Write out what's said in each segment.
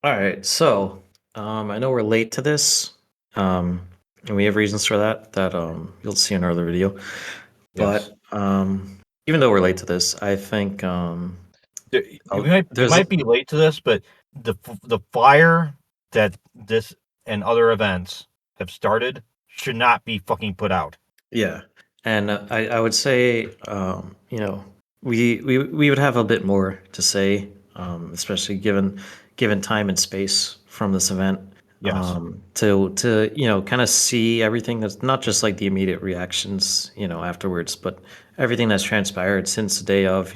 All right, so I know we're late to this, um, and we have reasons for that you'll see in our other video. Yes. But even though we're late to this, I think We there's might be late to this, but the fire that this and other events have started should not be fucking put out. yeah, and I would say we would have a bit more to say, especially given time and space from this event. Yes. To kind of see everything that's not just like the immediate reactions afterwards, but everything that's transpired since the day of,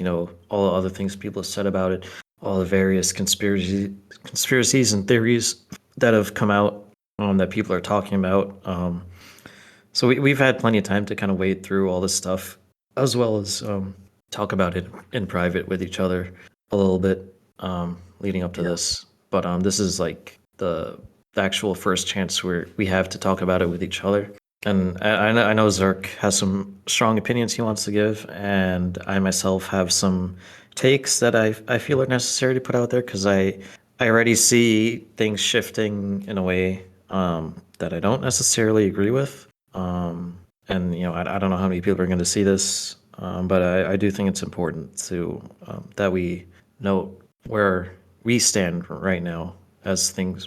all the other things people have said about it, all the various conspiracies and theories that have come out, that people are talking about. So we've had plenty of time to kind of wade through all this stuff, as well as talk about it in private with each other a little bit, leading up to Yeah. this. But this is like the actual first chance where we have to talk about it with each other. And I know Zerk has some strong opinions he wants to give, and I myself have some takes that I feel are necessary to put out there because I already see things shifting in a way that I don't necessarily agree with. And I don't know how many people are going to see this, but I do think it's important to that we note where we stand right now as things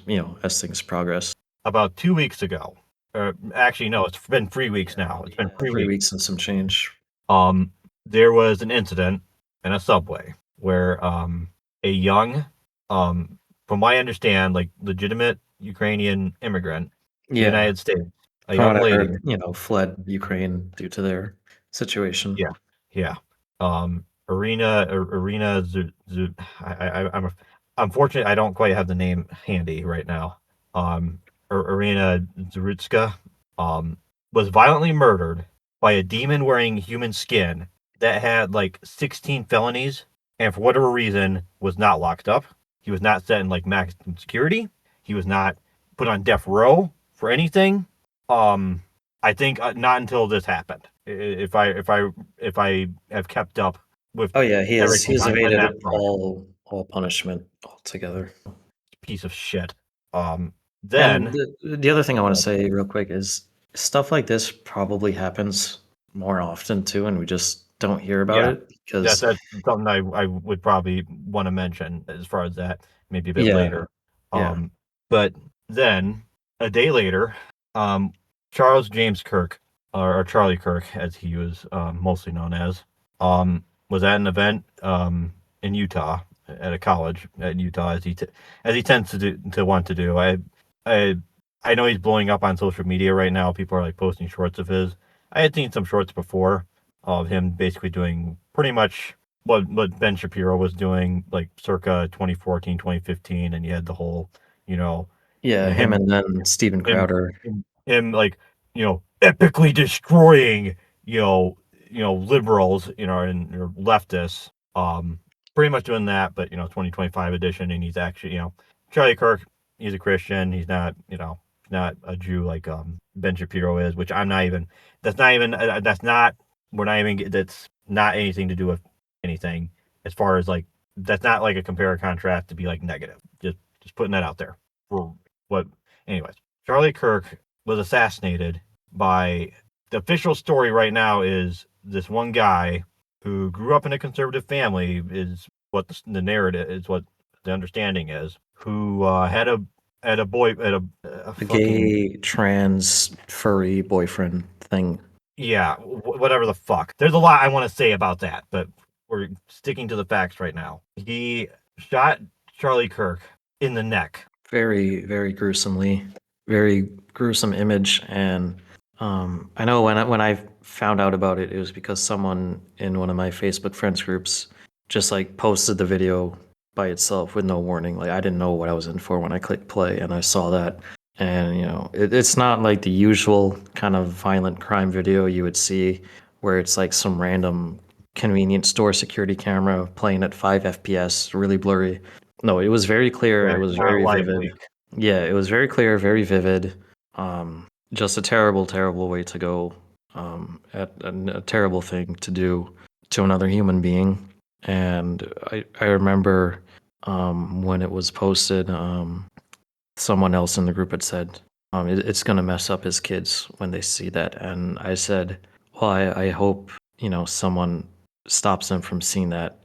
progress. About 2 weeks ago, or actually no, it's been 3 weeks now. It's been Yeah, 3 weeks. 3 weeks and some change. Um, there was an incident in a subway where a young, from what I understand, like legitimate Ukrainian immigrant to the Yeah, United States, a from what young I lady. heard, fled Ukraine due to their situation. Yeah, yeah. Arena. I'm unfortunately I don't quite have the name handy right now. Arena Zarutska, um, was violently murdered by a demon wearing human skin that had like 16 felonies, and for whatever reason was not locked up. He was not set in like maximum security. He was not put on death row for anything. Um, I think not until this happened. If I have kept up with Oh yeah, he has everything he's on evaded that front, all punishment altogether. piece of shit. Um, And then the other thing I want to say real quick is stuff like this probably happens more often too, and we just don't hear about yeah, it because that's something I would probably want to mention as far as that maybe a bit yeah, later. yeah, But then a day later, um, Charles James Kirk, or Charlie Kirk, as he was mostly known as, was at an event in Utah at a college at Utah, as he tends to want to do. I I know he's blowing up on social media right now. People are like posting shorts of his. I had seen some shorts before of him basically doing pretty much what Ben Shapiro was doing, like circa 2014, 2015, and you had the whole, you know, yeah. Him him and then Steven him Crowder. him like epically destroying liberals, and or leftists, pretty much doing that, but 2025 edition, and he's actually, Charlie Kirk, he's a Christian, he's not, not a Jew like Ben Shapiro is, which I'm not even. That's not even. That's not. We're not even. That's not anything to do with anything as far as like. That's not like a compare or contrast to be like negative. Just putting that out there for what. Anyways, Charlie Kirk was assassinated by. The official story right now is this one guy who grew up in a conservative family, is what the narrative is, what the understanding is, who had a boy, had a A fucking. gay trans furry boyfriend thing. Yeah, whatever the fuck. There's a lot I want to say about that, but we're sticking to the facts right now. He shot Charlie Kirk in the neck. Very, very gruesomely, very gruesome image. And I know when I found out about it, it was because someone in one of my Facebook friends groups just like posted the video by itself with no warning. Like I didn't know what I was in for when I clicked play, and I saw that. And it's not like the usual kind of violent crime video you would see, where it's like some random convenience store security camera playing at 5 FPS, really blurry. No, it was very clear. It Right, was not very live vivid. leak. Yeah, it was very clear, very vivid. Just a terrible, terrible way to go. A terrible thing to do to another human being. And I remember when it was posted. Someone else in the group had said, it's going to mess up his kids when they see that. And I said, well, I hope, someone stops them from seeing that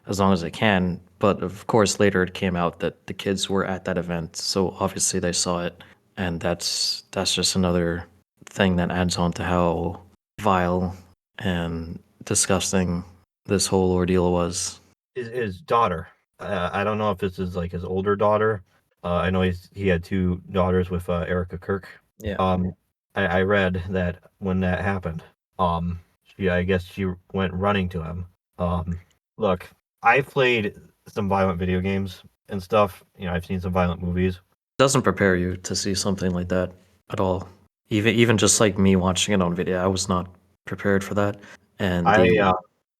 as long as they can. But of course, later it came out that the kids were at that event. So obviously they saw it. And that's just another thing that adds on to how vile and disgusting this whole ordeal was. His daughter. I don't know if this is like his older daughter. I know he had two daughters with Erica Kirk. Yeah. Um, I read that when that happened, I guess she went running to him. Um, Look, I've played some violent video games and stuff. I've seen some violent movies. Doesn't prepare you to see something like that at all. Even just like me watching it on video, I was not prepared for that, and I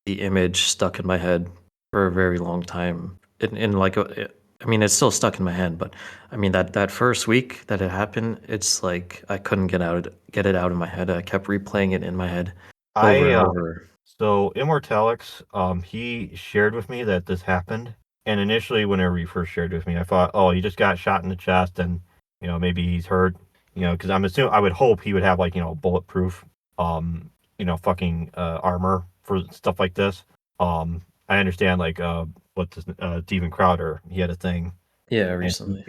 the image stuck in my head for a very long time. In like I mean, it's still stuck in my head, but I mean that first week that it happened, it's like I couldn't get it out of my head. I kept replaying it in my head over I and over. So Immortalix, he shared with me that this happened, and initially, whenever he first shared with me, I thought, oh, he just got shot in the chest, and maybe he's hurt, because I would hope he would have like bulletproof, fucking armor for stuff like this. I understand like Steven Crowder, he had a thing, Yeah, and recently.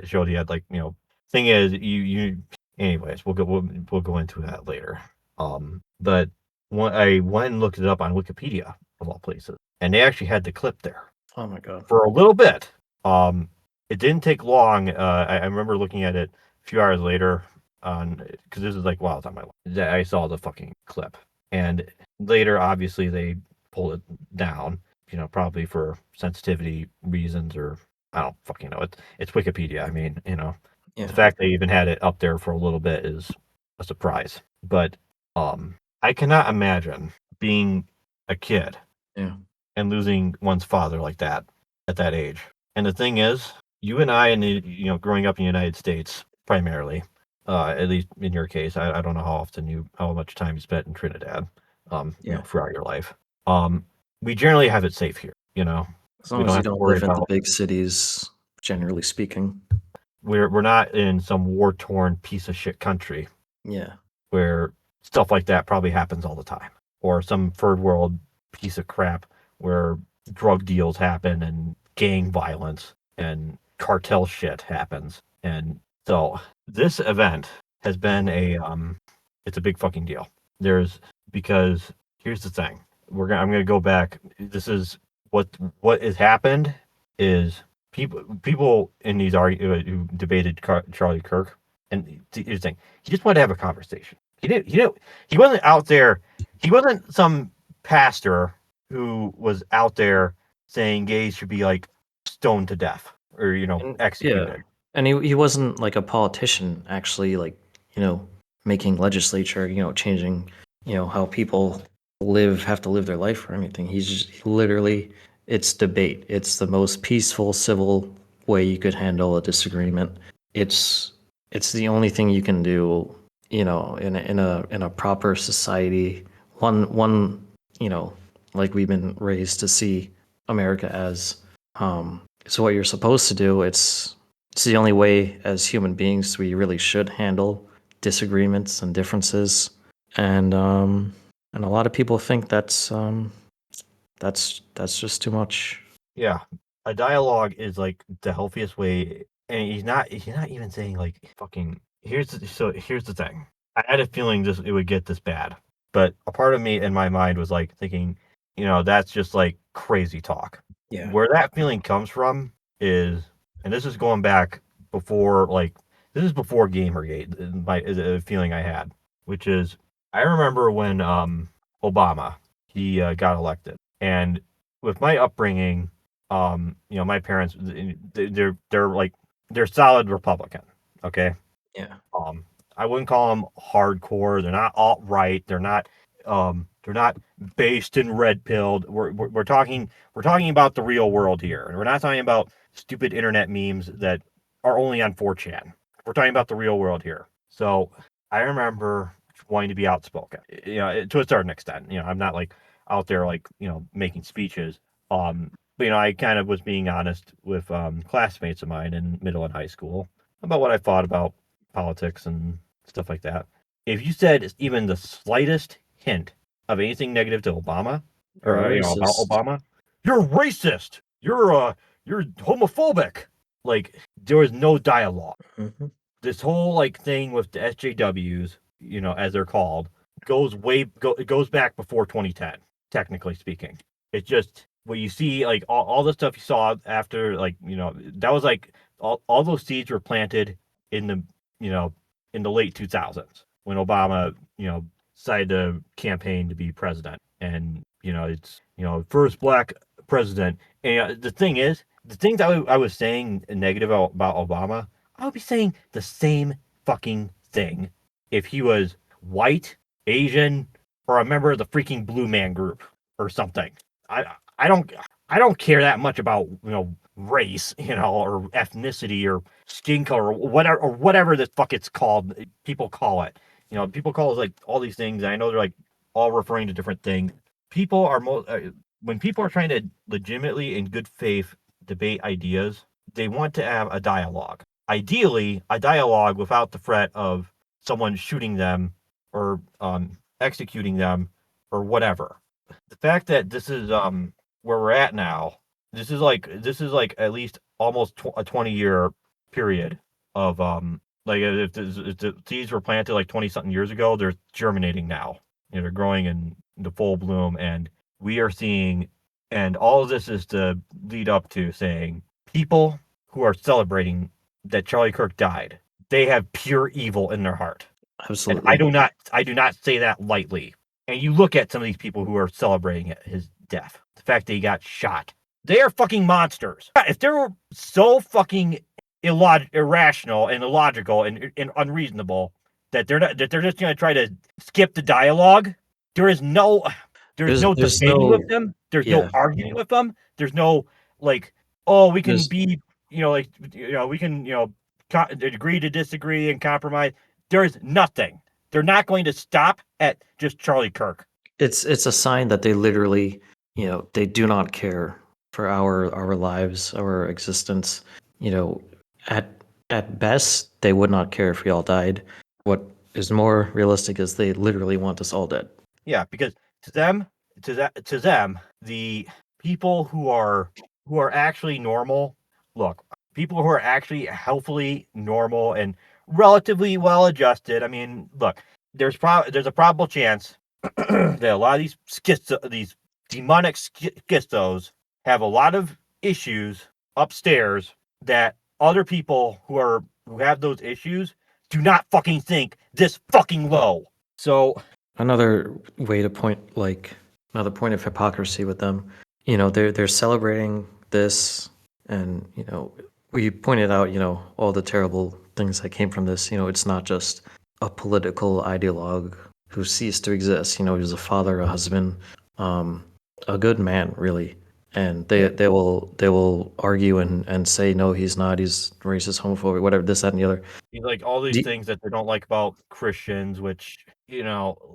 showed he had like thing is anyways we'll go into that later. But when I went and looked it up on Wikipedia of all places, and they actually had the clip there Oh my god. for a little bit. It didn't take long. I remember looking at it a few hours later on, because this is like while I was on my life. I saw the fucking clip, and later obviously they pulled it down. Probably for sensitivity reasons, or I don't fucking know. It's Wikipedia. I mean, the Yeah, fact they even had it up there for a little bit is a surprise. But I cannot imagine being a kid yeah, and losing one's father like that at that age. And the thing is, you and I, growing up in the United States primarily, at least in your case, I don't know how much time you spent in Trinidad, yeah. throughout your life. Um, we generally have it safe here. As We long don't as you have to don't worry live in the about. big cities, generally speaking. We're not in some war torn piece of shit country Yeah, where stuff like that probably happens all the time, or some third world piece of crap where drug deals happen and gang violence and cartel shit happens. And so this event has been it's a big fucking deal. There's because here's the thing. I'm gonna go back. This is what has happened is people in these who debated Charlie Kirk, and here's the thing, he just wanted to have a conversation. He wasn't out there. He wasn't some pastor who was out there saying gays should be like stoned to death or and yeah, executed. and he wasn't like a politician actually, like making legislature, changing, how people have to live their life or anything. He literally, it's debate. It's the most peaceful, civil way you could handle a disagreement. It's it's the only thing you can do, in a proper society. One, you know, like we've been raised to see America as. So what you're supposed to do, it's the only way as human beings we really should handle disagreements and differences. And a lot of people think that's just too much. Yeah, a dialogue is like the healthiest way, and he's not even saying like fucking. Here's the thing. I had a feeling it would get this bad, but a part of me in my mind was like thinking, that's just like crazy talk. Yeah. Where that feeling comes from is, and this is going back before this is before Gamergate. My is a feeling I had, which is I remember when Obama he got elected, and with my upbringing, my parents they're like they're solid Republican. Okay. Yeah. um I wouldn't call them hardcore. They're not alt right. They're not based in red pilled. We're talking about the real world here, and we're not talking about stupid internet memes that are only on 4chan. We're talking about the real world here. So I remember wanting to be outspoken, to a certain extent. I'm not like out there like making speeches. But I kind of was being honest with classmates of mine in middle and high school about what I thought about politics and stuff like that. If you said even the slightest hint of anything negative to Obama, You're a or about racist. Obama, you're racist. You're homophobic. Like there was no dialogue. Hmm. This whole like thing with the SJWs, as they're called, it goes back before 2010, technically speaking. It's just what you see, like all the stuff you saw after, like that was like all those seeds were planted in the you know in the late 2000s when Obama decided to campaign to be president, and it's first black president. And the things I was saying negative about Obama, I would be saying the same fucking thing if he was white, Asian, or a member of the freaking Blue Man Group or something. I I don't I don't care that much about race, or ethnicity or skin color or whatever the fuck it's called. People call it. People call it like all these things. And I know they're like all referring to different things. People are when people are trying to legitimately in good faith debate ideas, they want to have a dialogue. Ideally, a dialogue without the threat of someone shooting them or executing them or whatever. The fact that this is where we're at now, this is like at least almost a 20-year period of like if the seeds were planted like 20 something years ago, they're germinating now. They're growing in the full bloom, and we are seeing, and all of this is to lead up to saying people who are celebrating that Charlie Kirk died, they have pure evil in their heart. And Absolutely. I do not say that lightly. And you look at some of these people who are celebrating his death, the fact that he got shot. They are fucking monsters. If they're so fucking irrational and illogical and unreasonable that they're just gonna try to skip the dialogue, there is no There's there's debating with no them. There's no yeah. arguing with them. There's no like, oh, we can There's be, like, we can, agree to disagree and compromise. There is nothing. They're not going to stop at just Charlie Kirk. it's a sign that they literally, they do not care for our lives, our existence. You know, at at best, they would not care if we all died. What is more realistic is they literally want us all dead. Yeah, because to them, to them, the people who are actually normal, look, people who are actually healthily normal and relatively well adjusted. I mean, look, there's a probable chance that a lot of these demonic schizos have a lot of issues upstairs that other people who have those issues do not fucking think this fucking low. So Another way to point, like, another point of hypocrisy with them, they're celebrating this, and we pointed out, all the terrible things that came from this. It's not just a political ideologue who ceased to exist. He was a father, a husband, um, a good man, really. And they yeah, they will argue and say no, he's not. He's racist, homophobic, whatever, this, that, and the other. like all these Do, things that they don't like about Christians, which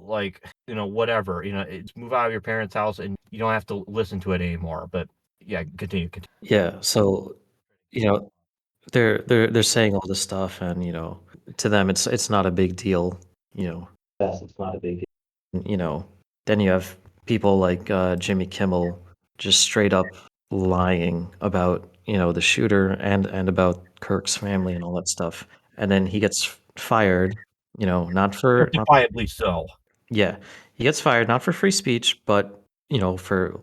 like whatever, it's move out of your parents' house and you don't have to listen to it anymore. But yeah, continue. yeah. So you know they're saying all this stuff, and to them it's not a big deal. you know Yes, it's not a big deal. Then you have people like Jimmy Kimmel just straight up lying about the shooter and about Kirk's family and all that stuff, and then he gets fired. Not for not Justifiably so. Yeah, he gets fired not for free speech, but for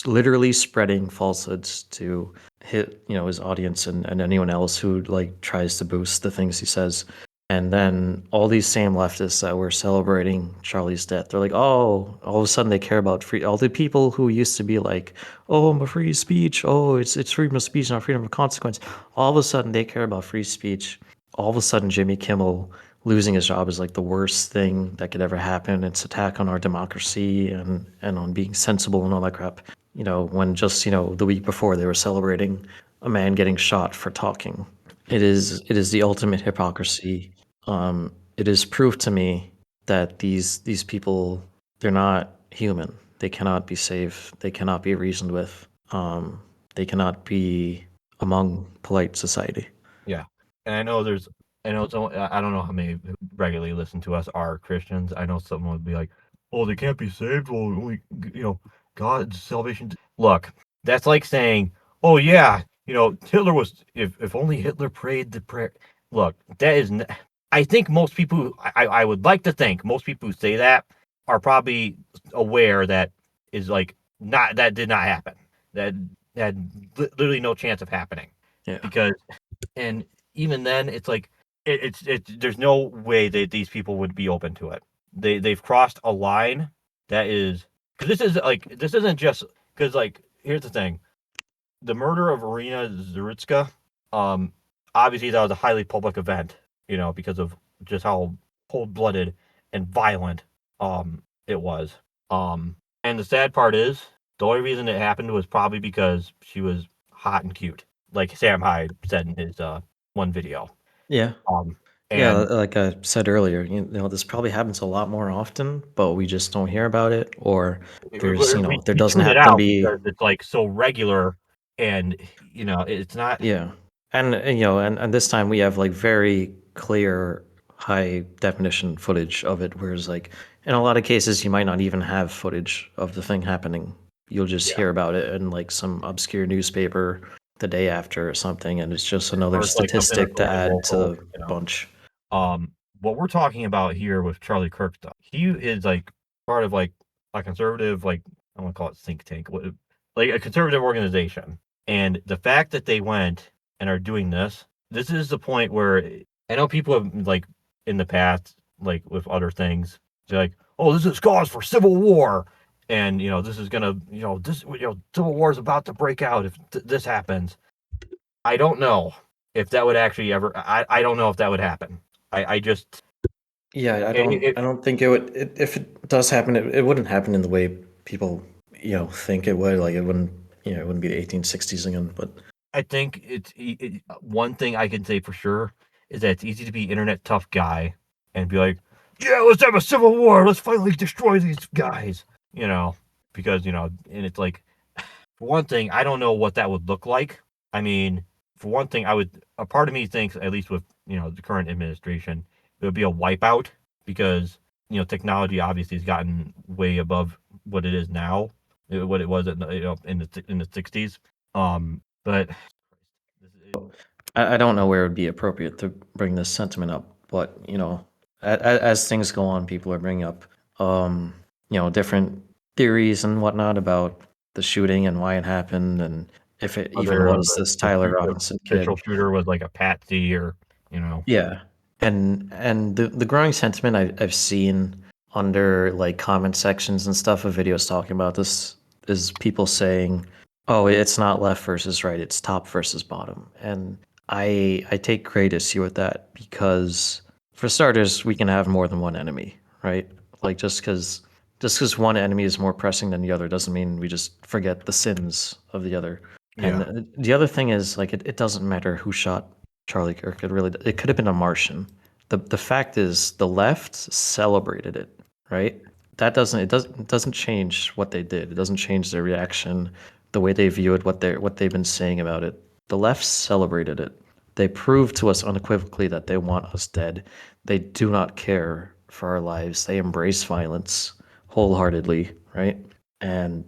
literally spreading falsehoods to hit his audience, and anyone else who like tries to boost the things he says. And then all these same leftists that were celebrating Charlie's death, they're like, oh, all of a sudden they care about free. All the people who used to be like, oh, I'm a free speech. Oh, it's freedom of speech, not freedom of consequence. All of a sudden they care about free speech. All of a sudden Jimmy Kimmel losing his job is like the worst thing that could ever happen. It's attack on our democracy and on being sensible and all that crap. When just the week before they were celebrating a man getting shot for talking. It is the ultimate hypocrisy. It is proof to me that these people, they're not human. They cannot be saved. They cannot be reasoned with. they cannot be among polite society. Yeah, and I know I don't know how many who regularly listen to us are Christians. I know someone would be like, "Oh, they can't be saved. Well, only God's salvation." Look, that's like saying, "Oh yeah, Hitler was if only Hitler prayed the prayer." Look, that is. I think most people. I would like to think most people who say that are probably aware that is like not that did not happen. That had literally no chance of happening Yeah. because and even then it's like it's there's no way that these people would be open to it. They've crossed a line that is because this isn't just because like here's the thing, the murder of Irina Zuritska, um obviously that was a highly public event, because of just how cold-blooded and violent it was. And the sad part is the only reason it happened was probably because she was hot and cute, like Sam Hyde said in his one video. Yeah. Um, Yeah, and like I said earlier, this probably happens a lot more often, but we just don't hear about it, or there's, there we doesn't tune it happen to out be. because it's like so regular, and it's not. Yeah. And this time we have like very clear high definition footage of it, whereas like in a lot of cases you might not even have footage of the thing happening. You'll just Yeah, hear about it in like some obscure newspaper the day after or something, and it's just another or it's like something that's statistic to only add to local. the bunch. What we're talking about here with Charlie Kirk stuff, he is like part of like a conservative, like I want to call it think tank, like a conservative organization. And the fact that they went and are doing this is the point where I know people have like in the past, like with other things, they're like, oh, this is cause for civil war. And this is gonna, civil war is about to break out if this happens. I don't know if that would actually ever. I don't know if that would happen. I just Yeah, it, I don't think it would. If it does happen, it wouldn't happen in the way people think it would. Like it wouldn't, it wouldn't be the 1860s again. But I think one thing I can say for sure is that it's easy to be internet tough guy and be like, yeah, let's have a civil war. Let's finally destroy these guys. Because and it's like, for one thing, I don't know what that would look like. I mean, for one thing, a part of me thinks, at least with the current administration, it would be a wipeout because technology obviously has gotten way above what it is now, what it was in the 60s. But I don't know where it would be appropriate to bring this sentiment up. But as things go on, people are bringing up different theories and whatnot about the shooting and why it happened, and if it even whether was this Tyler the Robinson official kid. shooter was like a patsy or. Yeah, and the growing sentiment I've seen under like comment sections and stuff of videos talking about this is people saying, "Oh, it's not left versus right; it's top versus bottom." And I take great issue with that because, for starters, we can have more than one enemy, right? Like just because one enemy is more pressing than the other doesn't mean we just forget the sins of the other. And Yeah. the other thing is like it doesn't matter who shot Charlie Kirk. It could have been a Martian. The fact is the left celebrated it, right? It doesn't change what they did. It doesn't change their reaction, the way they view it, what they've been saying about it. The left celebrated it. They proved to us unequivocally that they want us dead. They do not care for our lives. They embrace violence wholeheartedly, right? And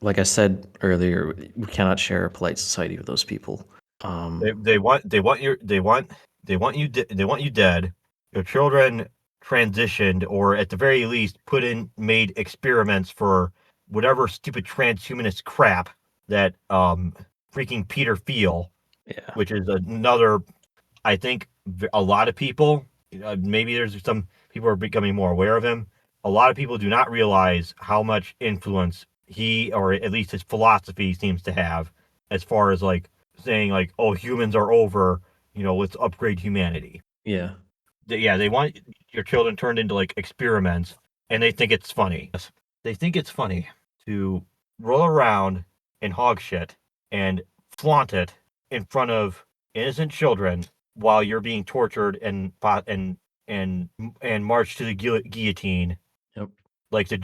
like I said earlier, we cannot share a polite society with those people. They want you dead. Your children transitioned, or at the very least, made experiments for whatever stupid transhumanist crap that freaking Peter Thiel, Yeah, which is another. I think a lot of people, maybe there's some people are becoming more aware of him. A lot of people do not realize how much influence he, or at least his philosophy, seems to have as far as like saying like, oh, humans are over, let's upgrade humanity. yeah, Yeah, they want your children turned into like experiments, and they think it's funny. They think it's funny to roll around in hog shit and flaunt it in front of innocent children while you're being tortured and marched to the guillotine yep. like the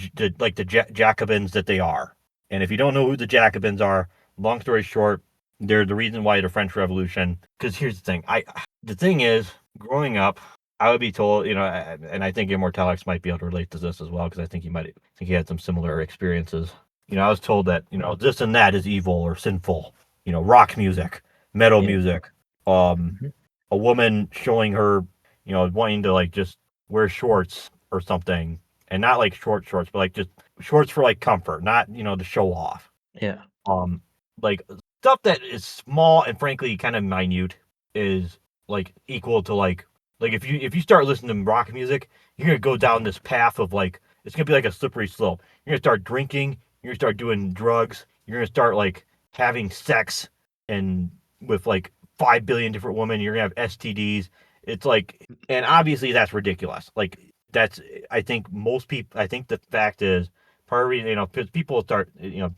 Jacobins that they are. And if you don't know who the Jacobins are, long story short, they're the reason why the French Revolution. Because here's the thing, the thing is, growing up, I would be told, and I think Immortalix might be able to relate to this as well, because I think he had some similar experiences. I was told that this and that is evil or sinful. Rock music, metal Yeah. music, um, Mhm. a woman showing her, wanting to like just wear shorts or something, and not like short shorts, but like just shorts for like comfort, not to show off. Yeah. Um, like stuff that is small and frankly kind of minute is like equal to like if you start listening to rock music, you're gonna go down this path of like it's gonna be like a slippery slope. You're gonna start drinking, you're gonna start doing drugs, you're gonna start like having sex and with like 5 billion different women, you're gonna have STDs. It's like, and obviously that's ridiculous. Like that's I think most people. I think the fact is part of the reason, because people start,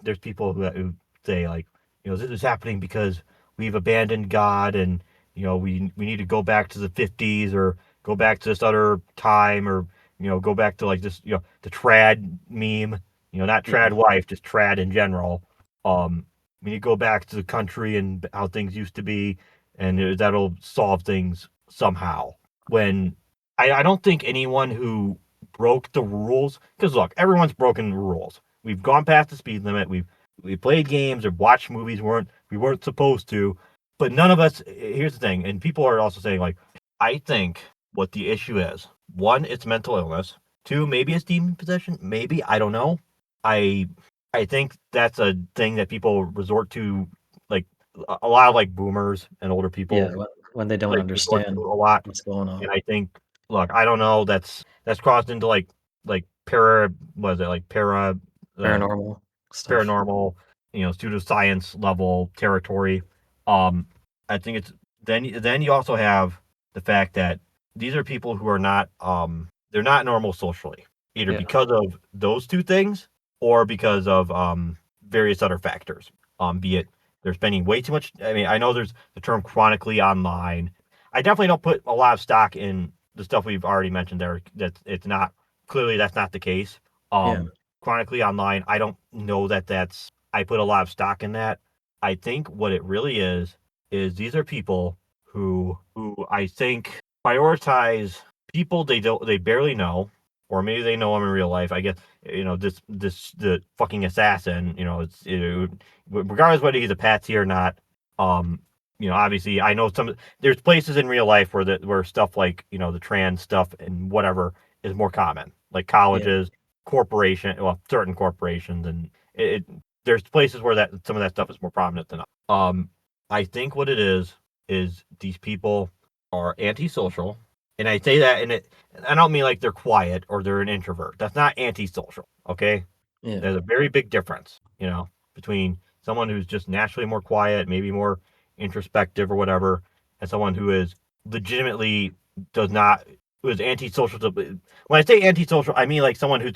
there's people who say like, this is happening because we've abandoned God, and we need to go back to the 50s or go back to this other time, or go back to like this, the trad meme, not trad Yeah. wife, just trad in general. We need to go back to the country and how things used to be, and that'll solve things somehow. When I don't think anyone who broke the rules, because look, everyone's broken the rules. We've gone past the speed limit. We played games or watched movies we weren't supposed to, but none of us. Here's the thing, and people are also saying like, I think what the issue is: one, it's mental illness. Two, maybe it's demon possession. Maybe I don't know. I I think that's a thing that people resort to, like a lot of like boomers and older Yeah. people When they don't like resort to understand a lot. what's going And on. I think, look, I don't know. That's crossed into like para, was it like uh, Paranormal stuff. paranormal, pseudoscience level territory. Um, I think it's then you also have the fact that these are people who are not they're not normal socially, either Yeah. because of those two things or because of various other factors. Be it they're spending way too much. I mean, I know there's the term chronically online. I definitely don't put a lot of stock in the stuff we've already mentioned there. That it's not clearly that's not the case. Yeah. Chronically online, I don't know that that's I put a lot of stock in that. I think what it really is these are people who I think prioritize people they barely know, or maybe they know them in real life. I guess this the fucking assassin. Regardless whether he's a patsy or not. Um, obviously I know there's places in real life where stuff like the trans stuff and whatever is more common, like Yeah. colleges, certain corporations, and there's places where that some of that stuff is more prominent than others. I think what it is these people are antisocial, and I say that, and I don't mean like they're quiet or they're an introvert. That's not antisocial. Okay, Yeah. there's a very big difference, between someone who's just naturally more quiet, maybe more introspective or whatever, and someone who is legitimately does not who is antisocial. When I say antisocial, I mean like someone who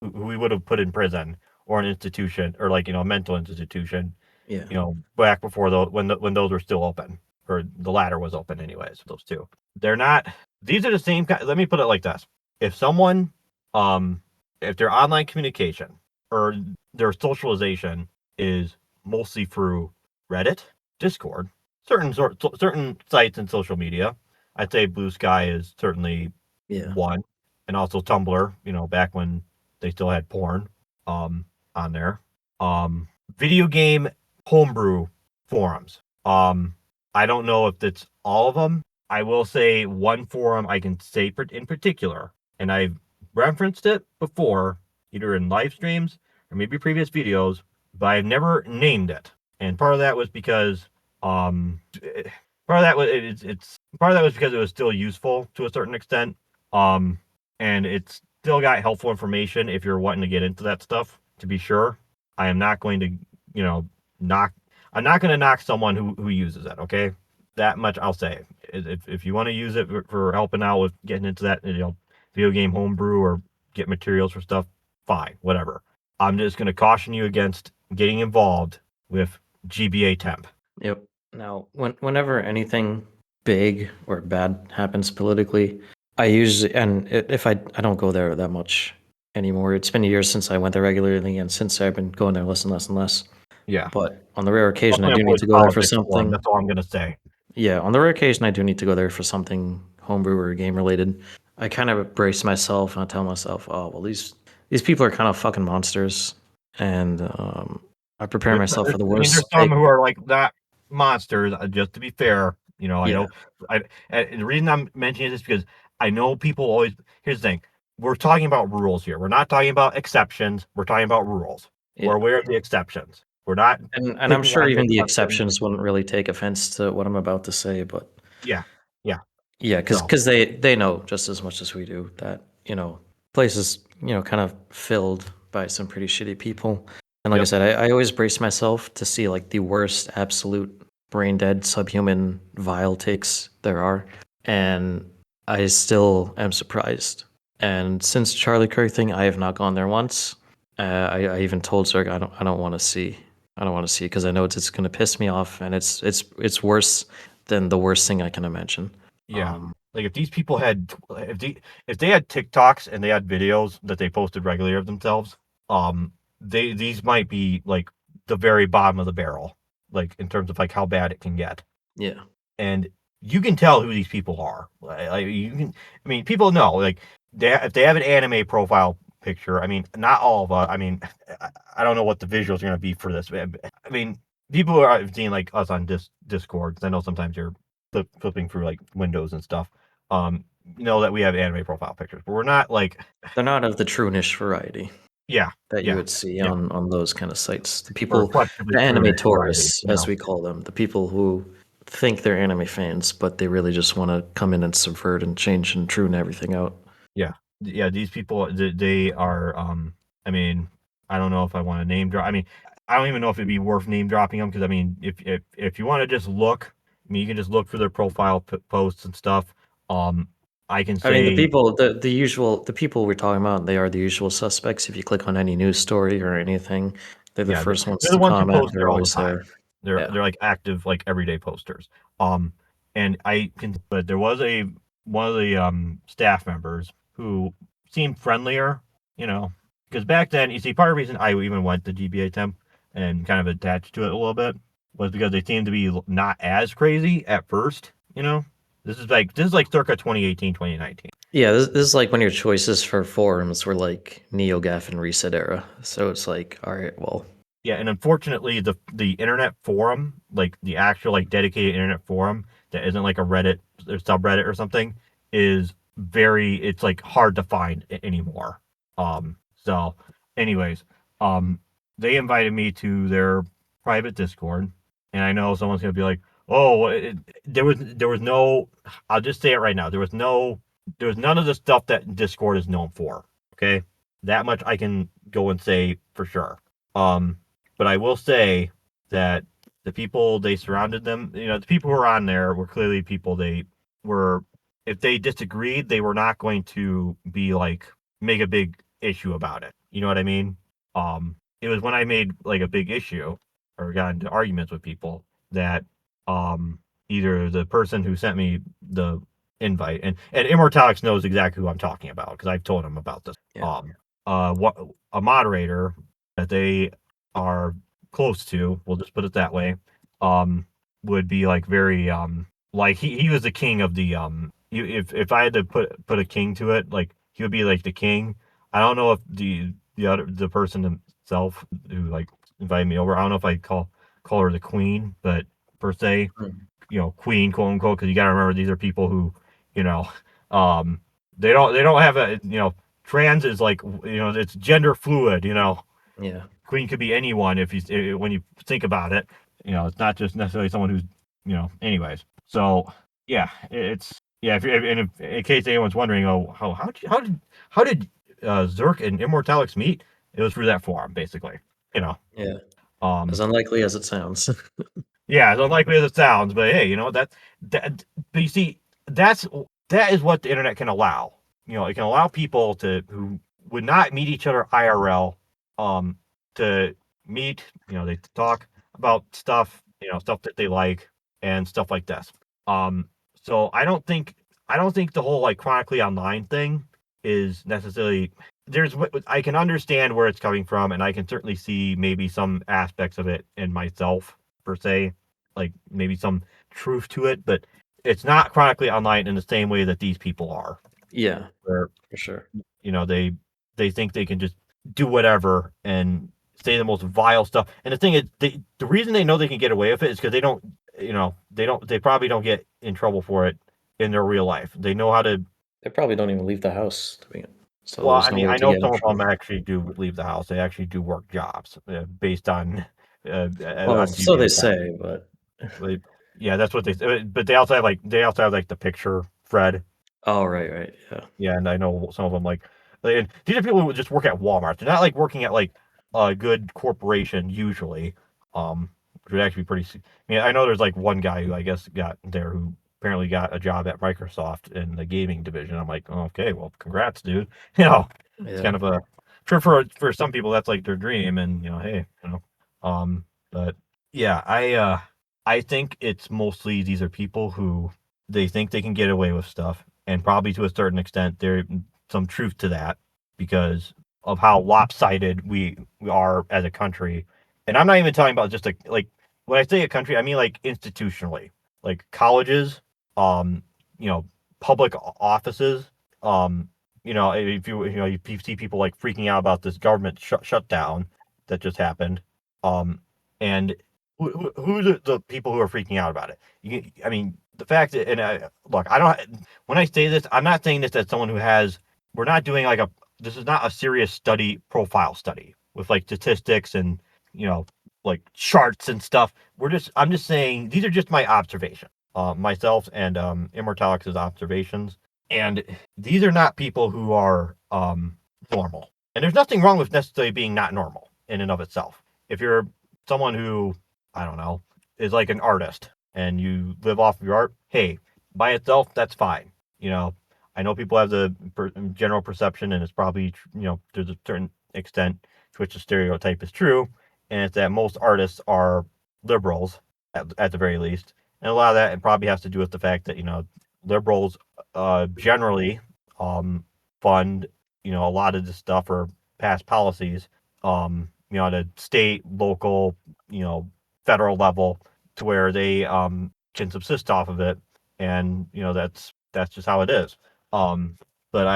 we would have put in prison or an institution or like a mental institution, Yeah. back before when those were still open, or the latter was open anyways. Those two, they're not. These are the same kind. Let me put it like this: if someone, um, if their online communication or their socialization is mostly through Reddit, Discord, certain sites and social media, I'd say Blue Sky is certainly Yeah. one, and also Tumblr. Back when they still had porn, um, on there. Video game homebrew forums. I don't know if it's all of them. I will say one forum I can say in particular, and I've referenced it before, either in live streams or maybe previous videos, but I've never named it. And part of that was because, part of that was it's part of that was because it was still useful to a certain extent. Um, and it's still got helpful information if you're wanting to get into that stuff. To be sure, I am not going to, you know, knock. I'm not going to knock someone who uses it. Okay, that much I'll say. If you want to use it for helping out with getting into that, video game homebrew or get materials for stuff, fine, whatever. I'm just going to caution you against getting involved with GBA temp. Yep. Now, whenever anything big or bad happens politically, I usually, and if I don't go there that much anymore. It's been years since I went there regularly, and since I've been going there less and less and less. Yeah. But on the rare occasion, I Definitely do need avoid to the go there for politics forum. something. That's all I'm gonna say. Yeah, on the rare occasion, I do need to go there for something homebrew or game related. I kind of brace myself and I tell myself, oh well, these people are kind of fucking monsters, and I prepare myself for the I mean, there's worst. some who are like not monsters. Just to be fair, I Yeah, know. And the reason I'm mentioning this is because I know people always. Here's the thing: we're talking about rules here. We're not talking about exceptions. We're talking about rules. We're yeah, aware of the exceptions. We're not and I'm picking sure on the even the exceptions. exceptions wouldn't really take offense to what I'm about to say, but Yeah, yeah. yeah, So because they know just as much as we do that place is kind of filled by some pretty shitty people. And like I yep. said, I always brace myself to see like the worst absolute brain dead subhuman vile takes there are, and I still am surprised. And since Charlie Kirk thing, I have not gone there once. I even told Zerg I don't want to see. I don't want to see because I know it's going to piss me off, and it's worse than the worst thing I can imagine. Yeah. Um, Like if these people had if they had TikToks and they had videos that they posted regularly of themselves, these might be like the very bottom of the barrel, like in terms of like how bad it can get. yeah, And you can tell who these people are. Like you can, I mean, people know like if they have an anime profile picture. I mean, not all of us. I mean, I don't know what the visuals are going to be for this. I mean, people who are seeing like us on Discord. 'Cause I know sometimes you're flipping through like windows and stuff. Um, know that we have anime profile pictures, but we're not like, they're not of the true niche variety yeah, that you yeah, would see yeah, on those kind of sites. The or people, reflectively the true anime niche variety. tourists, as we call them, the people who think they're anime fans, but they really just want to come in and subvert and change and tune everything out. Yeah, yeah. These people, they are. I mean, I don't know if I want to name drop. I mean, I don't even know if it'd be worth name dropping them because I mean, if you want to just look, I mean, you can just look for their profile posts and stuff. Um, I can I mean, say, the people we're talking about, they are the usual suspects. If you click on any news story or anything, they're the yeah, first ones they're the to ones who comment. post They're there all the always time. there. Yeah. They're like active, like everyday posters. And I can, but there was a one of the staff members who seemed friendlier, you know, because back then, you see, part of the reason I even went to GBA temp and kind of attached to it a little bit was because they seemed to be not as crazy at first, you know. This is like circa 2018, 2019. Yeah, this is like when your choices for forums were like NeoGAF and Reset Era. So it's like, all right, well, Yeah, and unfortunately, the internet forum, like the actual like dedicated internet forum that isn't like a Reddit or subreddit or something, is it's like hard to find anymore. So, anyways, um, they invited me to their private Discord, and I know someone's gonna be like, "Oh, there was no." I'll just say it right now. There was none of the stuff that Discord is known for. Okay, that much I can go and say for sure. Um, but I will say that the people they surrounded them, the people who were on there were clearly people they were, if they disagreed, they were not going to be like, make a big issue about it. You know what I mean? It was when I made like a big issue or got into arguments with people that, um, either the person who sent me the invite and Immortalix knows exactly who I'm talking about because I've told him about this. yeah, What a moderator that they are close to, we'll just put it that way, um, would be like very like he was the king of the if I had to put a king to it, like he would be like the king. I don't know if the person himself who like invited me over, I don't know if I call her the queen, but per se, mm, queen, quote unquote, because you got to remember these are people who, you know, um, they don't have a, trans is like, it's gender fluid, yeah, queen could be anyone when you think about it. It's not just necessarily someone who's, anyways. So yeah, it's yeah. If in case anyone's wondering, oh, how did Zerk and Immortalix meet? It was through that forum, basically. You know, yeah. As um, unlikely as it sounds. yeah, as unlikely as it sounds, but hey, that. But you see, that's that is what the internet can allow. It can allow people who would not meet each other IRL, um, to meet. They talk about stuff, stuff that they like and stuff like this. Um, so I don't think the whole like chronically online thing is necessarily I can understand where it's coming from, and I can certainly see maybe some aspects of it in myself per se, like maybe some truth to it, but it's not chronically online in the same way that these people are, Yeah, where for sure. they think they can just do whatever and say the most vile stuff. And the thing is, the reason they know they can get away with it is because they probably don't get in trouble for it in their real life. They know how to. They probably don't even leave the house so Well, there's I no mean, way I to know get in some of them trouble. actually do leave the house. They actually do work jobs based on Well, on so they GTA. say, but Like, yeah, that's what they say. But they also have like the picture Fred. oh, right, yeah. Yeah, and I know some of them and these are people who just work at Walmart. They're not like working at like a good corporation usually. Which would actually be I mean, I know there's like one guy who I guess got there who apparently got a job at Microsoft in the gaming division. I'm like, oh, okay, well, congrats, dude. You know, it's Yeah, kind of a for some people that's like their dream, and hey, but yeah, I think it's mostly these are people who they think they can get away with stuff, and probably to a certain extent there's some truth to that because of how lopsided we are as a country. And I'm not even talking about just like when I say a country, I mean like institutionally, like colleges, um, you know, public offices, um, if you see people like freaking out about this government shutdown that just happened, um, and who are the people who are freaking out about it? I mean, the fact that, and look, I don't. When I say this, I'm not saying this as someone who has. We're not doing like a. This is not a serious profile study with like statistics and you know like charts and stuff. I'm just saying these are just my observations, myself and Immortalix's observations, and these are not people who are normal. And there's nothing wrong with necessarily being not normal in and of itself. If you're someone who I don't know is like an artist and you live off of your art, hey, by itself that's fine. You know, I know people have the general perception, and it's probably there's a certain extent to which the stereotype is true, and it's that most artists are liberals at the very least, and a lot of that it probably has to do with the fact that liberals generally fund a lot of this stuff or pass policies at a state, local, federal level to where they can subsist off of it, and that's just how it is. Um, but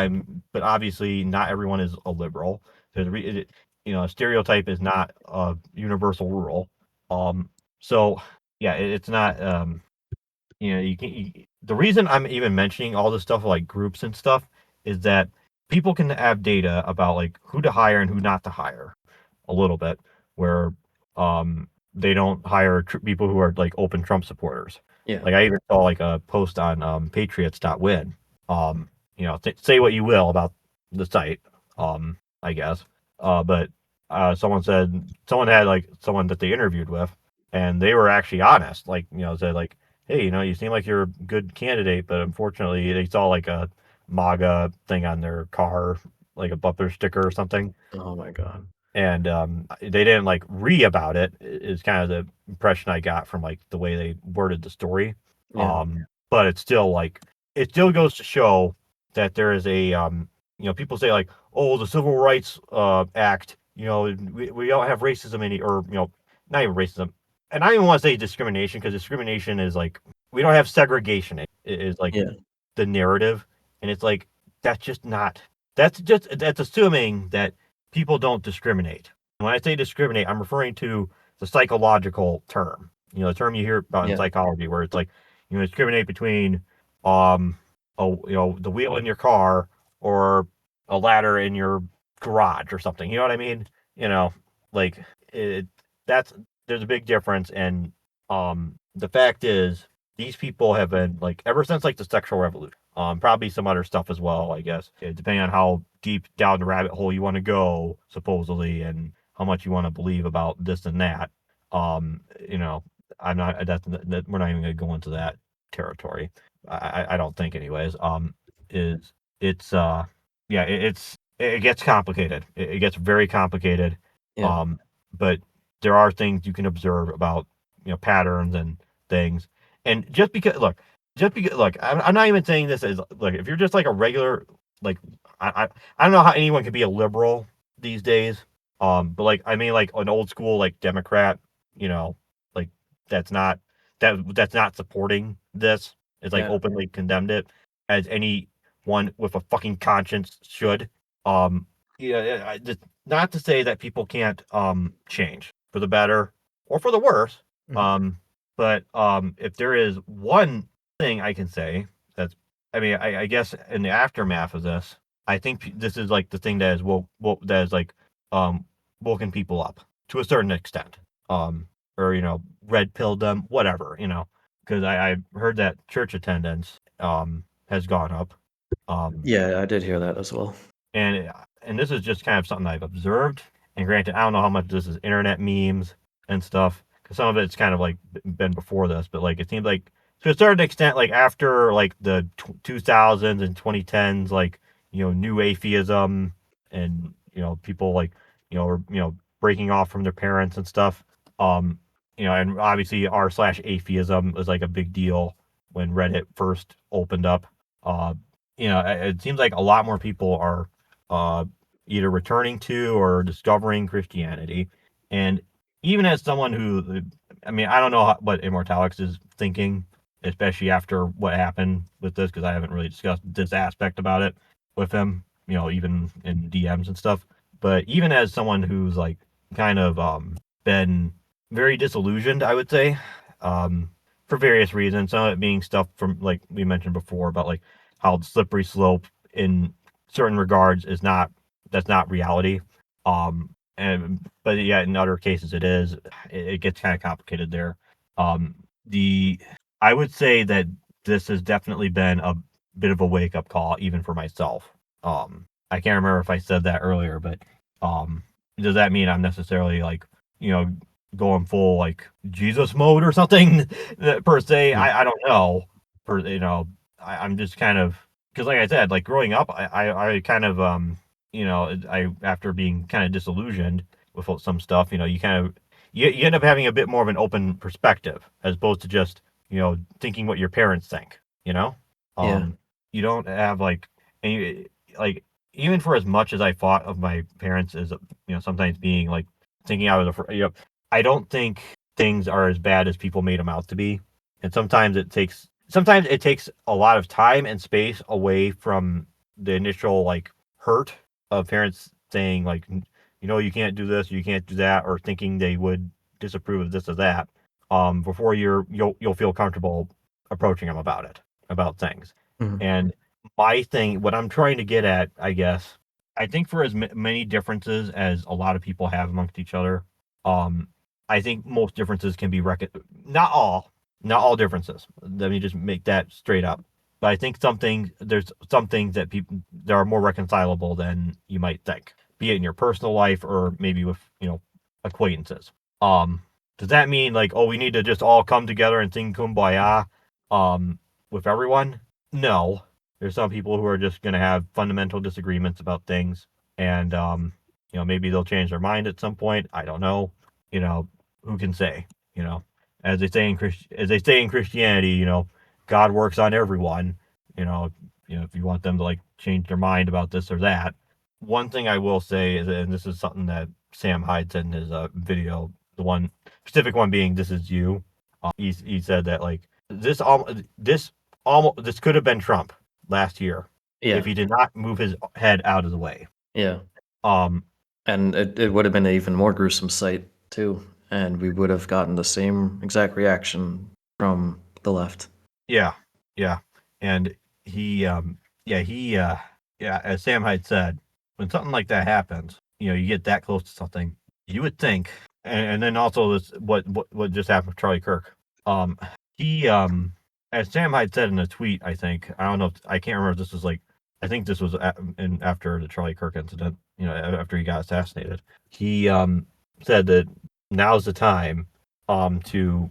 obviously not everyone is a liberal. A stereotype is not a universal rule. Um, so yeah, it's not. The reason I'm even mentioning all this stuff like groups and stuff is that people can have data about like who to hire and who not to hire a little bit, where they don't hire people who are like open Trump supporters. yeah, Like I even saw like a post on patriots.win. Say what you will about the site, I guess. But someone had like someone that they interviewed with, and they were actually honest. Like said like, hey, you seem like you're a good candidate, but unfortunately they saw like a MAGA thing on their car, like a bumper sticker or something, oh my god. and they didn't like about it. Is kind of the impression I got from like the way they worded the story. Yeah, But it's still like it still goes to show that there is a people say like, oh, the Civil Rights Act, we don't have racism or not even racism, and I don't even want to say discrimination because discrimination is like we don't have segregation. It is like yeah, the narrative, and it's like that's just not. That's assuming that people don't discriminate. When I say discriminate, I'm referring to the psychological term. The term you hear about in yeah, psychology, where it's like discriminate between um the wheel in your car or a ladder in your garage or something. You know what I mean? You know, like it. That's there's a big difference, and the fact is these people have been like ever since like the sexual revolution. Probably some other stuff as well, I guess, depending on how deep down the rabbit hole you want to go, supposedly, and how much you want to believe about this and that. Um, you know, I'm not. We're not even going to go into that territory. I don't think, anyways. Is it's yeah, it gets complicated. It gets very complicated. yeah, Um, but there are things you can observe about patterns and things. And just because look, I'm not even saying this as like if you're just like a regular like I don't know how anyone can be a liberal these days. But like I mean like an old school like Democrat, you know, like that's not that's not supporting this. It's like Yeah. openly condemned it as anyone with a fucking conscience should. Um, yeah, not to say that people can't change for the better or for the worse. Mhm. Um, but if there is one thing I can say that's I mean, I guess in the aftermath of this, I think this is like the thing that is that is like um woken people up to a certain extent. Um, or red pilled them, whatever, because I heard that church attendance has gone up. Um, Yeah, I did hear that as well. and this is just kind of something I've observed. And granted, I don't know how much this is internet memes and stuff, because some of it's kind of like been before this, but like it seems like to a certain extent, like after like the 2000s and 2010s, like new atheism and people like or breaking off from their parents and stuff. Um, and obviously r/atheism was like a big deal when Reddit first opened up. Uh, it seems like a lot more people are uh, either returning to or discovering Christianity. And even as someone who, I mean, I don't know what Immortalix is thinking, especially after what happened with this, because I haven't really discussed this aspect about it with him, even in DMs and stuff. But even as someone who's like kind of been very disillusioned, I would say, um, for various reasons. Some of it being stuff from like we mentioned before about like how the slippery slope in certain regards is not that's not reality. But yeah, in other cases it is. It gets kind of complicated there. The I would say that this has definitely been a bit of a wake up call, even for myself. I can't remember if I said that earlier, but um, does that mean I'm necessarily like you know going full like Jesus mode or something per se? Mhm. I don't know. I'm just kind of because like I said, like growing up, I kind of I after being kind of disillusioned with some stuff, you kind of you end up having a bit more of an open perspective as opposed to just thinking what your parents think. You know, Yeah. um, you don't have like any like even for as much as I thought of my parents as sometimes being like thinking I was I don't think things are as bad as people made them out to be, and sometimes it takes a lot of time and space away from the initial like hurt of parents saying like you can't do this, you can't do that, or thinking they would disapprove of this or that before you'll feel comfortable approaching them about things. Mhm. And my thing, what I'm trying to get at, I guess, I think for as many differences as a lot of people have amongst each other, um I think most differences can be not all differences. Let me just make that straight up. But I think there's some things that people that are more reconcilable than you might think, be it in your personal life or maybe with acquaintances. Um, does that mean like, oh, we need to just all come together and sing kumbaya, um, with everyone? No. There's some people who are just gonna have fundamental disagreements about things, and maybe they'll change their mind at some point. I don't know. You know, who can say? You know, as they say in Christianity, God works on everyone. You know, if you want them to like change their mind about this or that. One thing I will say is, and this is something that Sam Hyde said in his video, the one specific one being "This is you." He said that like this could have been Trump last year if Yeah. he did not move his head out of the way. Yeah. Um, And it would have been an even more gruesome sight too, and we would have gotten the same exact reaction from the left. yeah, yeah, and he, yeah, as Sam Hyde said, when something like that happens, you get that close to something, you would think, and then also this, what just happened with Charlie Kirk, um, he, as Sam Hyde said in a tweet, I think, I don't know, I can't remember if this was like, I think this was after the Charlie Kirk incident, after he got assassinated, he, said that now's the time, to,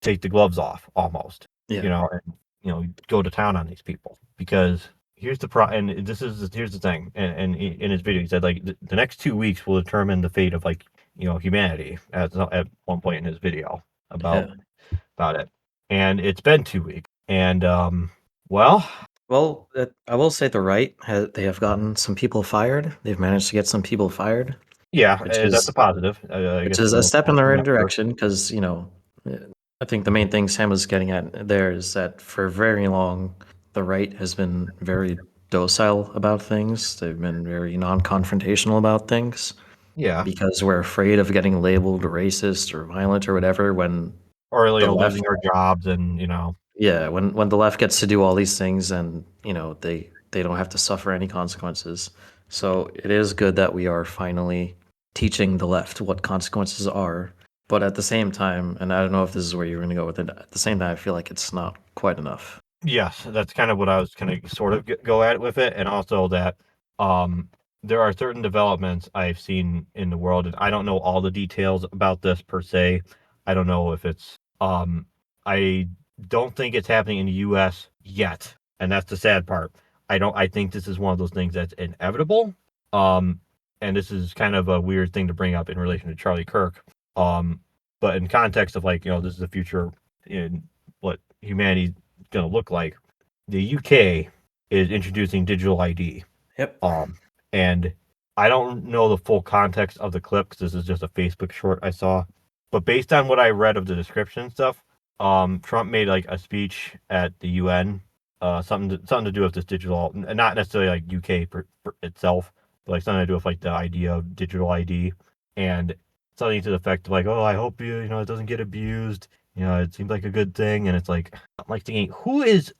take the gloves off almost Yeah. and go to town on these people because here's the pro and here's the thing and in his video he said like the next 2 weeks will determine the fate of like humanity at one point in his video about Yeah. about it and it's been 2 weeks and well Well, I will say the right they have gotten some people fired. They've managed to get some people fired, Yeah, which that's a is positive. I which guess is a step in the from right that first. direction because uh, I think the main thing Sam was getting at there is that for very long the right has been very docile about things. They've been very non-confrontational about things Yeah, because we're afraid of getting labeled racist or violent or whatever when or the left. losing our jobs, and Yeah, when the left gets to do all these things and they don't have to suffer any consequences. So it is good that we are finally teaching the left what consequences are. But at the same time, and I don't know if this is where you're going to go with it, at the same time, I feel like it's not quite enough. yes, that's kind of what I was going to sort of go at with it, and also that um, there are certain developments I've seen in the world, and I don't know all the details about this per se. I don't know if it's I don't think it's happening in the U.S. yet, and that's the sad part. I don't. I think this is one of those things that's inevitable. Um, and this is kind of a weird thing to bring up in relation to Charlie Kirk. Um, but in context of like this is the future in what humanity going to look like. The UK is introducing digital ID. Yep. And I don't know the full context of the clip because this is just a Facebook short I saw. But based on what I read of the description and stuff, Trump made like a speech at the UN, something to do with this digital, not necessarily like UK itself, but like something to do with like the idea of digital ID, and something to the effect of like, oh, I hope it doesn't get abused. It seems like a good thing, and it's like I'm like thinking, who is,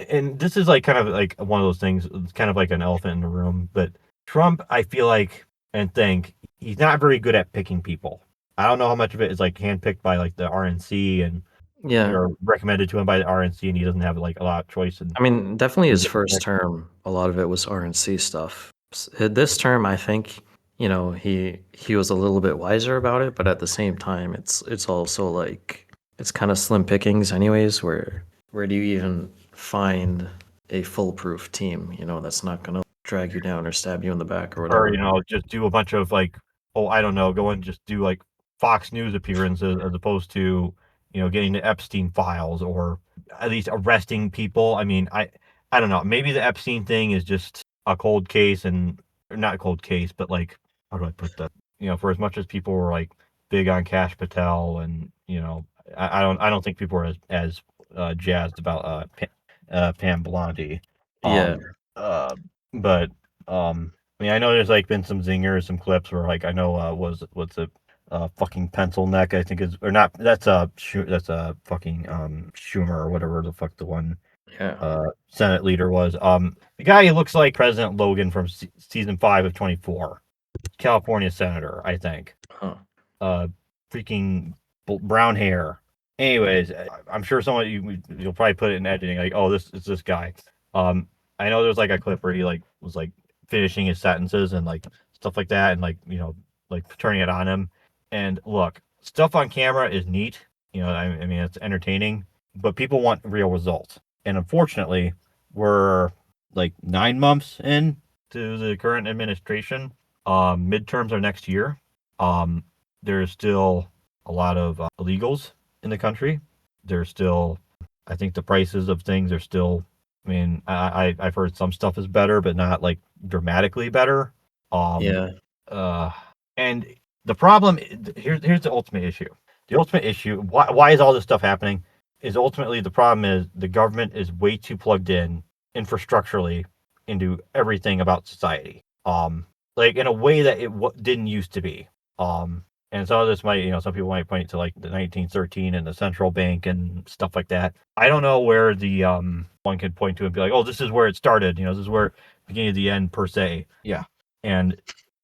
and this is like kind of like one of those things. It's kind of like an elephant in the room, but Trump, I feel like and think he's not very good at picking people. I don't know how much of it is like handpicked by like the RNC and Yeah. or recommended to him by the RNC, and he doesn't have like a lot of choice in I mean, definitely who his gets first picked. term, a lot of it was RNC stuff. This term, I think, he was a little bit wiser about it, but at the same time, it's also like it's kind of slim pickings, anyways. Where do you even find a foolproof team? That's not gonna drag you down or stab you in the back or Or whatever. just do a bunch of like, oh, I don't know, go and just do like Fox News appearances as opposed to getting the Epstein files or at least arresting people. I mean, I don't know, maybe the Epstein thing is just a cold case, and or not a cold case, but like, how do I put that, for as much as people were like big on Cash Patel, and I don't think people were as jazzed about Pam Blondie. Yeah, um uh but I mean, I know there's like been some zingers, some clips where like I know what's it, fucking pencil neck, I think is, or not, that's a fucking Schumer or whatever the fuck the one yeah. Senate leader was. The guy who looks like President Logan from season 5 of 24, California senator, I think. Huh. Uh, freaking brown hair. Anyways, I'm sure someone you'll probably put it in editing like, oh, this is this guy. Um, I know there's like a clip where he like was like finishing his sentences and like stuff like that, and like like turning it on him. And look, stuff on camera is neat. I mean it's entertaining, but people want real results. And unfortunately, we're like 9 months in to the current administration. Midterms are next year. Um, there's still a lot of illegals in the country. There's still, I think the prices of things are still. I mean, I've heard some stuff is better, but not like dramatically better. Um, Yeah, uh, and the problem here's the ultimate issue. The ultimate issue, why is all this stuff happening? Is ultimately the problem is the government is way too plugged in infrastructurally into everything about society. Like in a way that it didn't used to be. Um, and some of this might, some people might point to like the 1913 and the central bank and stuff like that. I don't know where the one could point to and be like, oh, this is where it started. This is where beginning of the end per se. Yeah. And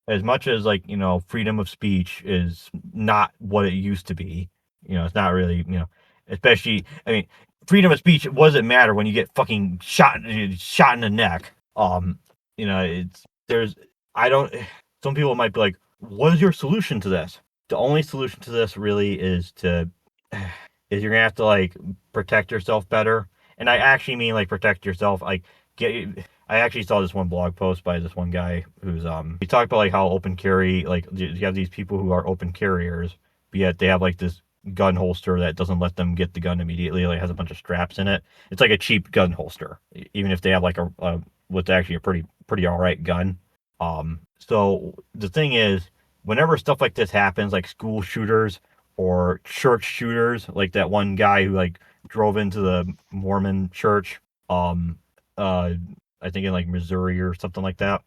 as much as like freedom of speech is not what it used to be, it's not really, especially, I mean, freedom of speech, what does it matter when you get fucking shot in the neck? It's there's I don't some people might be like, what is your solution to this? The only solution to this really is to is you're gonna have to like protect yourself better. And I actually mean like protect yourself, like get I actually saw this one blog post by this one guy who's he talked about like how open carry, like you have these people who are open carriers, but yet they have like this gun holster that doesn't let them get the gun immediately. Like, has a bunch of straps in it. It's like a cheap gun holster, even if they have like a what's actually a pretty all right gun. So the thing is, whenever stuff like this happens, like school shooters or church shooters, like that one guy who like drove into the Mormon church, um, uh, I think in like Missouri or something like that,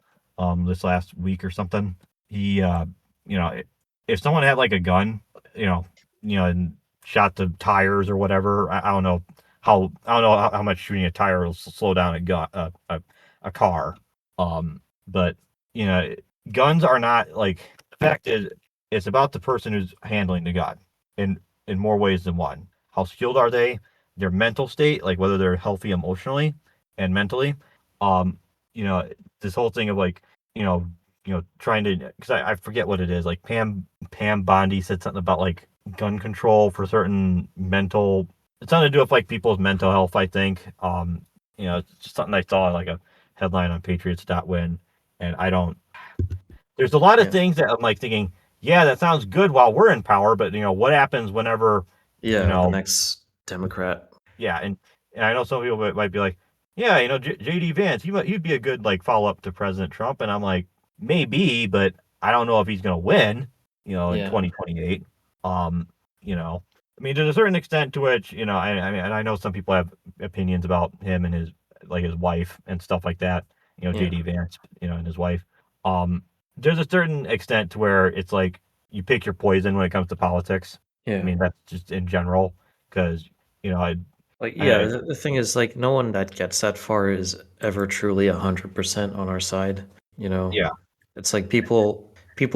this last week or something. He, you know, if someone had like a gun, you know, and shot the tires or whatever, I don't know how much shooting a tire will slow down a car. But you know, guns are not like the fact is it's about the person who's handling the gun in more ways than one. How skilled are they? Their mental state, like whether they're healthy emotionally and mentally. Um, you know, this whole thing of like, you know, trying to because I forget what it is. Like Pam Bondi said something about like gun control for certain mental. It's something to do with like people's mental health. I think. It's just something I saw like a headline on Patriots.win, and I don't. There's a lot of Yeah. things that I'm like thinking, yeah, that sounds good while we're in power, but what happens whenever, you Yeah, the know, next Democrat. yeah, and I know some people might be like, yeah, JD Vance, he'd be a good like follow up to President Trump, and I'm like, maybe, but I don't know if he's gonna win, in Yeah. 2028. Um, I mean, to a certain extent to which, I mean, and I know some people have opinions about him and his wife and stuff like that, Yeah. JD Vance, and his wife. Um, there's a certain extent to where it's like you pick your poison when it comes to politics. I Yeah. mean, that's just in general, because you know, I Like, yeah, I the thing is, like, no one that gets that far is ever truly 100% on our side, you know? yeah, It's like people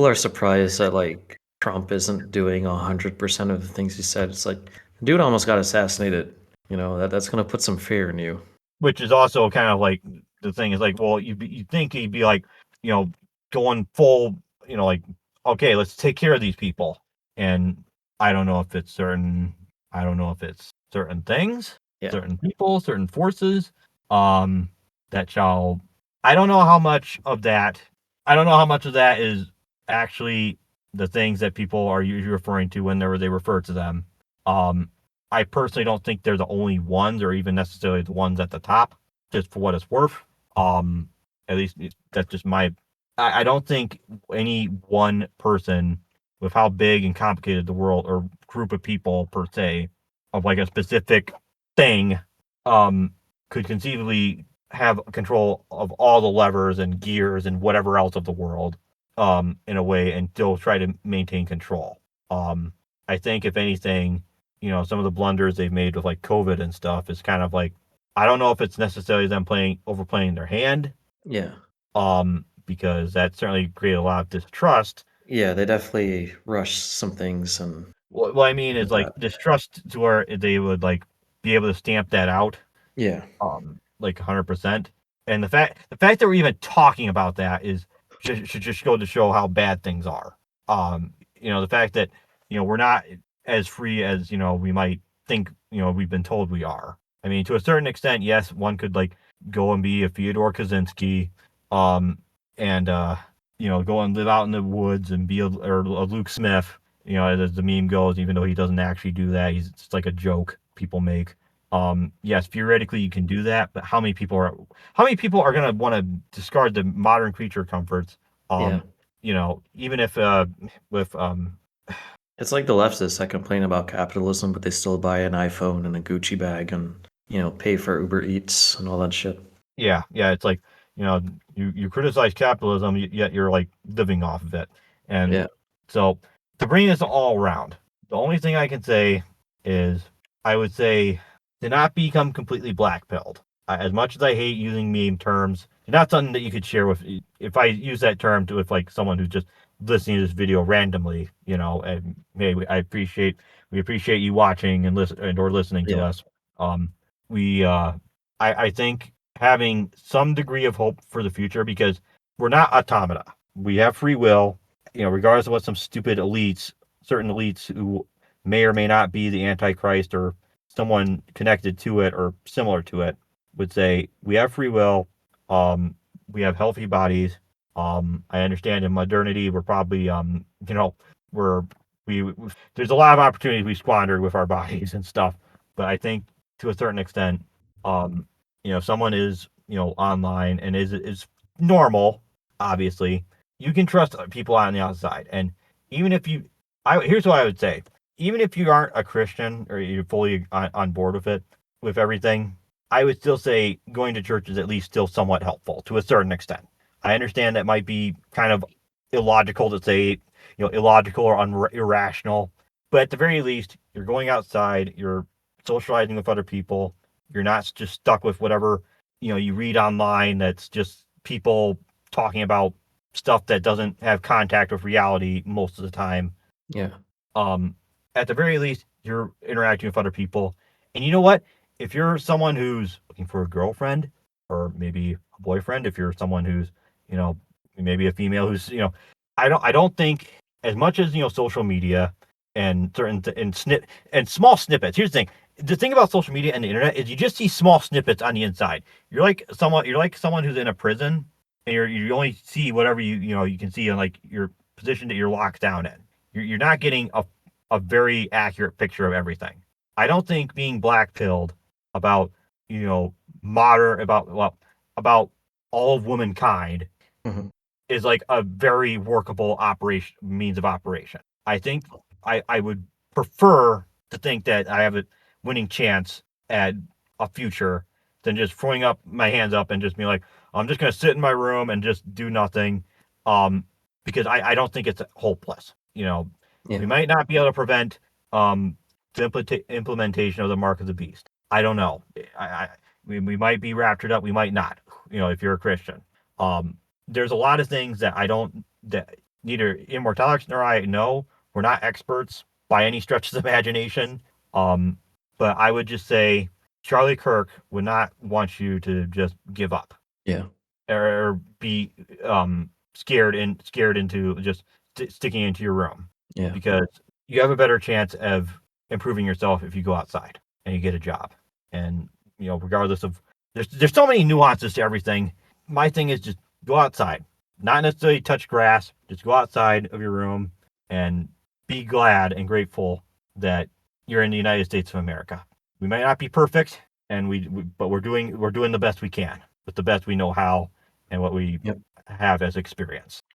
are surprised that, like, Trump isn't doing 100% of the things he said. It's like, the dude almost got assassinated, that's gonna put some fear in you. which is also kind of like the thing is like, well, you think he'd be like, you know, going full, like, okay, let's take care of these people, and I don't know if it's certain, I don't know if it's certain things, Yeah. certain people, certain forces, um, that shall, I don't know how much of that, I don't know how much of that is actually the things that people are usually referring to whenever they refer to them. Um, I personally don't think they're the only ones, or even necessarily the ones at the top. Just for what it's worth. At least that's just my. I don't think any one person, with how big and complicated the world or group of people per se, of like a specific thing, um, could conceivably have control of all the levers and gears and whatever else of the world, in a way, and still try to maintain control. I think if anything, some of the blunders they've made with like COVID and stuff is kind of like, I don't know if it's necessarily them overplaying their hand, Yeah. because that certainly created a lot of distrust. Yeah, they definitely rushed some things and What I mean is like like that. distrust to where they would like be able to stamp that out, Yeah. like 100%. And the fact that we're even talking about that is should just go to show how bad things are. The fact that we're not as free as we might think we've been told we are. I mean, to a certain extent, yes, one could like go and be a Fyodor Kaczynski, um, and go and live out in the woods and be a Luke Smith. As the meme goes, even though he doesn't actually do that, he's just like a joke people make. Yes, theoretically you can do that, but how many people are going to want to discard the modern creature comforts? Yeah. Even if with It's like the leftists that complain about capitalism, but they still buy an iPhone and a Gucci bag and, pay for Uber Eats and all that shit. yeah, it's like, you know, you criticize capitalism, yet you're like living off of it. And Yeah. so to bring this all around, the only thing I can say is I would say to not become completely blackpilled. As much as I hate using meme terms, it's not something that you could share with. If I use that term to with like someone who's just listening to this video randomly, and hey, we appreciate you watching and listen and or listening to Yeah. us. Um, we I think having some degree of hope for the future, because we're not automata. We have free will, regardless of what some stupid certain elites who may or may not be the Antichrist or someone connected to it or similar to it would say. We have free will. We have healthy bodies. I understand in modernity we're probably we're there's a lot of opportunities we squandered with our bodies and stuff. But I think to a certain extent, if someone is online and is normal, obviously, you can trust people on the outside. And even if here's what I would say: even if you aren't a Christian or you're fully on board with it, with everything, I would still say going to church is at least still somewhat helpful to a certain extent. I understand that might be kind of illogical to say, illogical or irrational, but at the very least, you're going outside, you're socializing with other people, you're not just stuck with whatever you read online that's just people talking about stuff that doesn't have contact with reality most of the time. Yeah. At the very least, you're interacting with other people. And you know what? If you're someone who's looking for a girlfriend or maybe a boyfriend, if you're someone who's, maybe a female who's, I don't think as much as, social media and and small snippets. Here's the thing. The thing about social media and the internet is you just see small snippets on the inside. You're like someone who's in a prison and you only see whatever you can see in like your position that you're locked down in. You're not getting a very accurate picture of everything. I don't think being black pilled about modern about all of womankind Hmm. is like a very workable means of operation. I think I would prefer to think that I have a winning chance at a future than just throwing up my hands up and just being like, I'm just gonna sit in my room and just do nothing. Because I don't think it's hopeless. We Yeah. might not be able to prevent the implementation of the mark of the beast. I don't know. We might be raptured up. We might not. If you're a Christian, there's a lot of things that that neither Immortalix nor I know. We're not experts by any stretch of the imagination. But I would just say Charlie Kirk would not want you to just give up Yeah. or be scared into just sticking into your room, Yeah. because you have a better chance of improving yourself if you go outside and you get a job. And regardless of there's so many nuances to everything. My thing is just go outside, not necessarily touch grass. Just go outside of your room and be glad and grateful that you're in the United States of America. We might not be perfect, and but we're doing the best we can with the best we know how and what we Yep. have as experience.